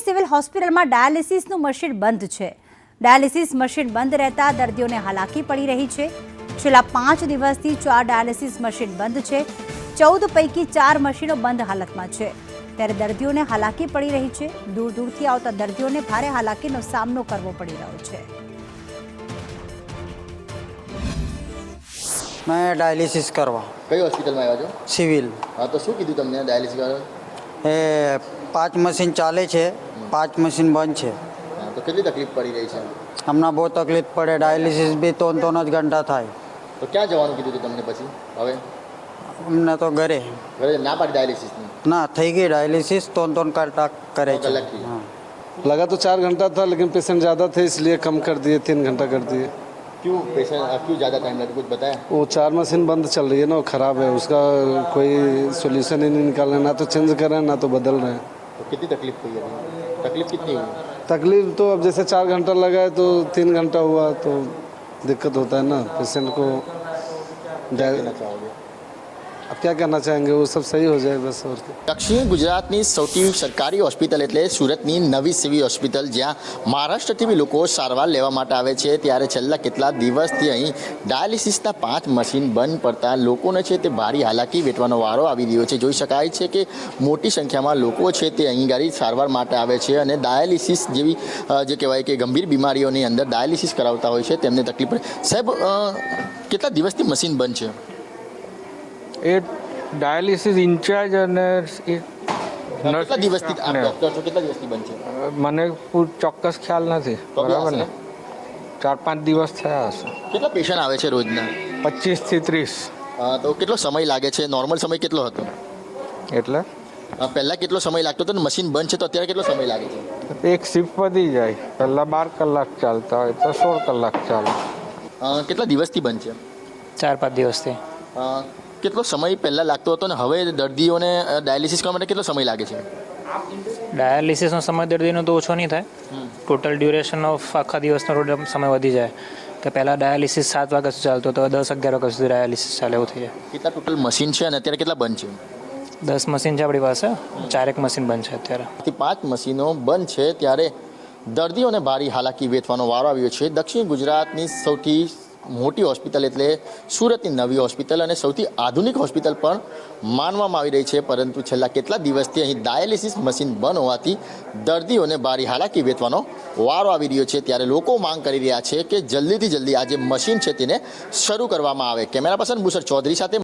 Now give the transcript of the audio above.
Civil હોસ્પિટલમાં ડાયાલિસિસનું machine બંધ છે। ડાયાલિસિસ મશીન બંધ રહેતા દર્દીઓને હાલાકી પડી રહી છે। છેલ્લા 5 દિવસથી 4 ડાયાલિસિસ મશીન બંધ છે। 14 પૈકી 4 મશીનો બંધ હાલતમાં છે। ત્યારે દર્દીઓને હાલાકી પડી રહી છે। દૂર દૂરથી આવતા દર્દીઓને ભારે હાલાકીનો સામનો કરવો પડી રહ્યો છે। मैं डायलिसिस करवा કઈ હોસ્પિટલમાં આવ્યા છો? સિવિલ હા, તો શું કીધું તમને ડાયાલિસિસ કરો? એ 5 મશીન ચાલે છે, 5 મશીન બંધ છે। હા, તો કેટલી તકલીફ પડી રહી છે? હમણાં બહુ તકલીફ પડે। ડાયાલિસિસ બી 3 જ ઘંટા થાય। તો ક્યાં જવાનું કીધું હતું તમને પછી? હવે અમને તો ઘરે ઘરે ના પાડી ડાયાલિસિસની? ના થઈ ગઈ ડાયાલિસિસ 3 घंटा करे છે। कलाक की। हाँ लगा तो 4 घंटा था, लेकिन पेशेंट ज़्यादा थे इसलिए कम कर दिए, 3 घंटा कर दिए। क्यों पेशेंट क्यों ज़्यादा टाइम लगा, कुछ बताया? वो 4 मशीन बंद चल रही है ना, वो ख़राब है, उसका कोई सोल्यूशन ही नहीं निकाल रहे, ना तो चेंज कर रहे हैं ना तो बदल रहे हैं। तो कितनी तकलीफ हुई है? तकलीफ कितनी हुई? तकलीफ तो अब जैसे 4 घंटा लगा है तो 3 घंटा हुआ तो दिक्कत होता है ना पेशेंट को। कहना चाहोगे? अब क्या कहना चाहेंगे, वो सब सही हो जाए बस। और क्या। દક્ષિણ ગુજરાતની સૌથી સરકારી હોસ્પિટલ એટલે સુરતની નવી સિવિલ હોસ્પિટલ, જ્યાં મહારાષ્ટ્રથી બી લોકો સારવાર લેવા માટે આવે છે। ત્યારે છેલ્લા કેટલા દિવસથી અહીં ડાયાલિસિસના 5 મશીન બંધ પડતા લોકોને છે તે ભારી હાલાકી વેઠવાનો વારો આવી રહ્યો છે। જોઈ શકાય છે કે મોટી સંખ્યામાં લોકો છે તે અહીં ગાડી સારવાર માટે આવે છે અને ડાયાલિસિસ જેવી જે કહેવાય કે ગંભીર બીમારીઓની અંદર ડાયાલિસિસ કરાવતા હોય છે તેમને તકલીફ પડે। સાહેબ, કેટલા દિવસથી મશીન બંધ છે? એ ડાયાલિસિસ ઇન્ચાર્જ અને કેટલા દિવસથી આપ ડૉક્ટર છો, કેટલા દિવસથી બંધ છે? મને ચોક્કસ ખ્યાલ નથી, તો બી બરાબર ને? 4-5 દિવસ થયા હશે। કેટલા પેશન્ટ આવે છે રોજના? 25 થી 30। તો કેટલો સમય લાગે છે? નોર્મલ સમય કેટલો હતો? એટલે પહેલાં કેટલો સમય લાગતો હતો ને મશીન બંધ છે તો અત્યારે કેટલો સમય લાગે છે? એક શિફ્ટ વધી જાય, પહેલાં 12 કલાક ચાલતા હોય તો 16 કલાક ચાલે। કેટલા દિવસથી બંધ છે? 4-5 દિવસથી। કેટલો સમય પહેલાં લાગતો હતો ને હવે દર્દીઓને ડાયાલિસિસ કરવા માટે કેટલો સમય લાગે છે? ડાયાલિસિસનો સમય દર્દીનો તો ઓછો નહીં થાય, ટોટલ ડ્યુરેશન ઓફ આખા દિવસનો ટોટલ સમય વધી જાય। કે પહેલાં ડાયાલિસિસ 7 વાગ્યા સુધી ચાલતો હતો, 10-11 વાગ્યા સુધી ડાયાલિસિસ ચાલે એવું થઈ જાય। કેટલા ટોટલ મશીન છે અને અત્યારે કેટલા બંધ છે? 10 મશીન છે આપણી પાસે, 4 મશીન બંધ છે અત્યારે। 5 મશીનો બંધ છે ત્યારે દર્દીઓને ભારી હાલાકી વેઠવાનો વારો આવ્યો છે। દક્ષિણ ગુજરાતની સૌથી મોટી હોસ્પિટલ એટલે સુરતની નવી હોસ્પિટલ અને સૌથી આધુનિક હોસ્પિટલ પણ માનવામાં આવી રહી છે, પરંતુ છેલ્લા કેટલા દિવસથી અહીં ડાયાલિસિસ મશીન બંધ હોવાથી દર્દીઓને ભારી હાલાકી વેઠવાનો વારો આવી રહ્યો છે। ત્યારે લોકો માંગ કરી રહ્યા છે કે જલ્દીથી જલ્દી આ જે મશીન છે તેને શરૂ કરવામાં આવે। કેમેરા પર્સન ભૂષણ ચૌધરી સાથે